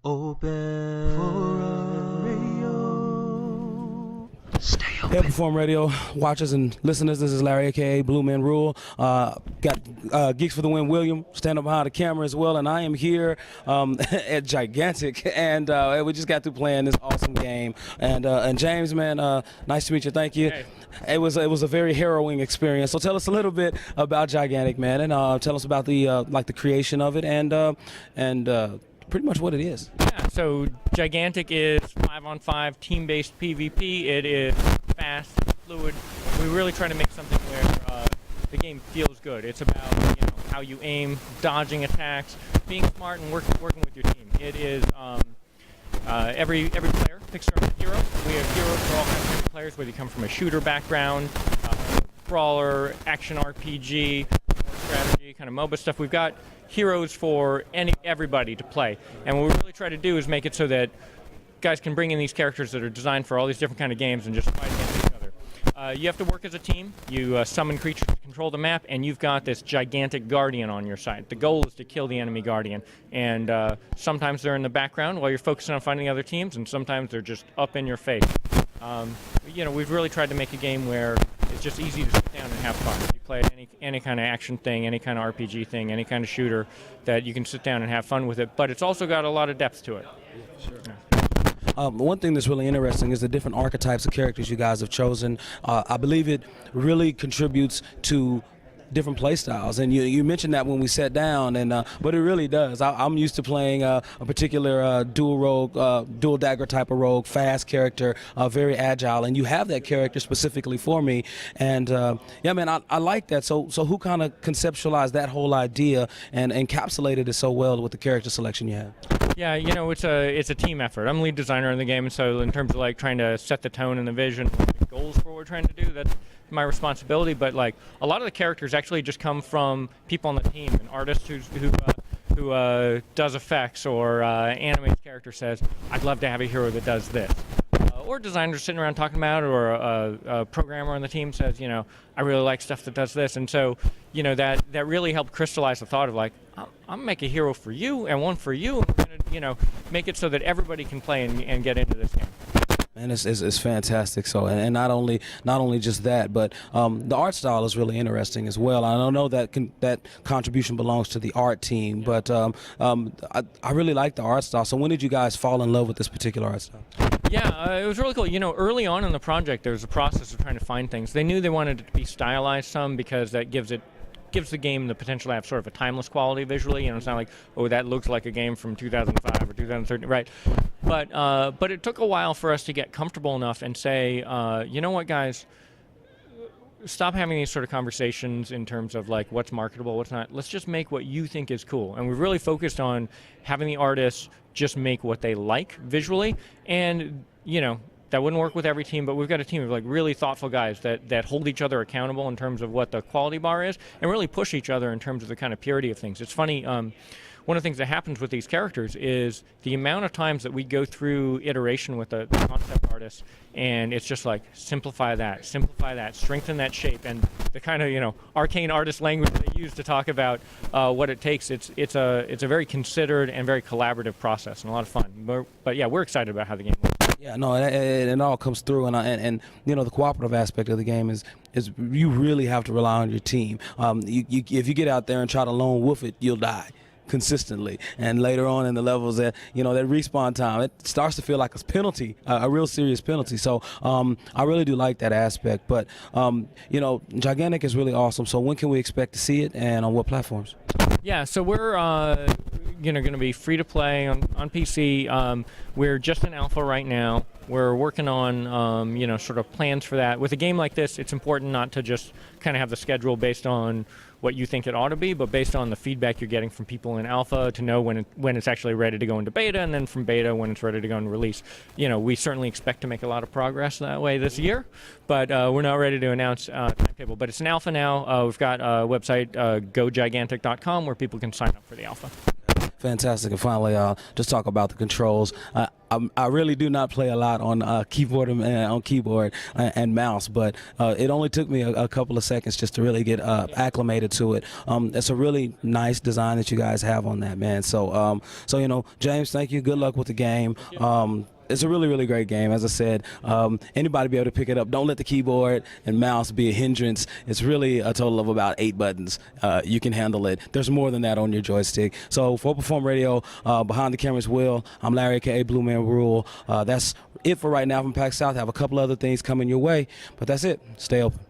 Open Forum Radio. Stay open. Hey, Perform Radio watchers and listeners, this is Larry, aka Blue Man Rule. Got Geeks for the Win William standing behind the camera as well, and I am here at Gigantic, and we just got through playing this awesome game. And James, man, nice to meet you. Thank you. Hey. It was a very harrowing experience. So tell us a little bit about Gigantic, man, and tell us about the the creation of it and pretty much what it is. Yeah, so Gigantic is 5-on-5 team-based PvP. It is fast, fluid. We really try to make something where the game feels good. It's about how you aim, dodging attacks, being smart, and working with your team. It is every player picks their own hero. We have heroes for all kinds of different players, whether you come from a shooter background, brawler, action RPG, strategy, kind of MOBA stuff. We've got heroes for everybody to play, and what we really try to do is make it so that guys can bring in these characters that are designed for all these different kind of games and just fight against each other. You have to work as a team. You summon creatures to control the map, and you've got this gigantic guardian on your side. The goal is to kill the enemy guardian, and sometimes they're in the background while you're focusing on finding other teams, and sometimes they're just up in your face. We've really tried to make a game where it's just easy to sit down and have fun. You play any kind of action thing, any kind of RPG thing, any kind of shooter, that you can sit down and have fun with it. But it's also got a lot of depth to it. Yeah, sure. One thing that's really interesting is the different archetypes of characters you guys have chosen. I believe it really contributes to different play styles, and you mentioned that when we sat down, and but it really does. I'm used to playing a particular dual rogue, dual dagger type of rogue, fast character, very agile, and you have that character specifically for me, and yeah, man, I like that. So who kind of conceptualized that whole idea and encapsulated it so well with the character selection you have? Yeah, it's a team effort. I'm lead designer in the game, and so in terms of trying to set the tone and the vision, the goals for what we're trying to do, that's my responsibility. But a lot of the characters actually just come from people on the team. An artist who does effects or animates character says, "I'd love to have a hero that does this." Or designers sitting around talking about it, or a programmer on the team says, I really like stuff that does this. And so, that really helped crystallize the thought of I'm gonna make a hero for you and one for you, and we're gonna, make it so that everybody can play and get into this game. And it's fantastic. So, and not only just that, but the art style is really interesting as well. I don't know that that contribution belongs to the art team, but I really like the art style. So when did you guys fall in love with this particular art style? Yeah, it was really cool. Early on in the project, there was a process of trying to find things. They knew they wanted it to be stylized some because that gives the game the potential to have sort of a timeless quality visually. It's not like, oh, that looks like a game from 2005 or 2013, right? But it took a while for us to get comfortable enough and say, you know what, guys, stop having these sort of conversations in terms of what's marketable, what's not. Let's just make what you think is cool. And we've really focused on having the artists just make what they like visually. And, that wouldn't work with every team, but we've got a team of really thoughtful guys that hold each other accountable in terms of what the quality bar is, and really push each other in terms of the kind of purity of things. It's funny, one of the things that happens with these characters is the amount of times that we go through iteration with the concept artists, and it's just simplify that, strengthen that shape, and the kind of arcane artist language they use to talk about what it takes. It's a very considered and very collaborative process, and a lot of fun. But yeah, we're excited about how the game works. Yeah, no, it all comes through, and the cooperative aspect of the game is you really have to rely on your team. If you get out there and try to lone wolf it, you'll die consistently, and later on in the levels that that respawn time, it starts to feel like a penalty, a real serious penalty. So I really do like that aspect. But Gigantic is really awesome. So when can we expect to see it, and on what platforms? Yeah, so we're going to be free to play on PC. We're just in alpha right now. We're working on sort of plans for that. With a game like this, it's important not to just kind of have the schedule based on what you think it ought to be, but based on the feedback you're getting from people in alpha to know when it's actually ready to go into beta, and then from beta when it's ready to go into release. We certainly expect to make a lot of progress that way this year, but we're not ready to announce timetable. But it's in alpha now. We've got a website, gogigantic.com, where people can sign up for the alpha. Fantastic. And finally, just talk about the controls. I really do not play a lot on keyboard and mouse, but it only took me a couple of seconds just to really get acclimated to it. It's a really nice design that you guys have on that, man. So, James, thank you. Good luck with the game. It's a really, really great game. As I said, anybody be able to pick it up. Don't let the keyboard and mouse be a hindrance. It's really a total of about 8 buttons. You can handle it. There's more than that on your joystick. So for Perform Radio, behind the camera's Will, I'm Larry, aka Blue Man Rule. That's it for right now from PAX South. I have a couple other things coming your way, but that's it. Stay open.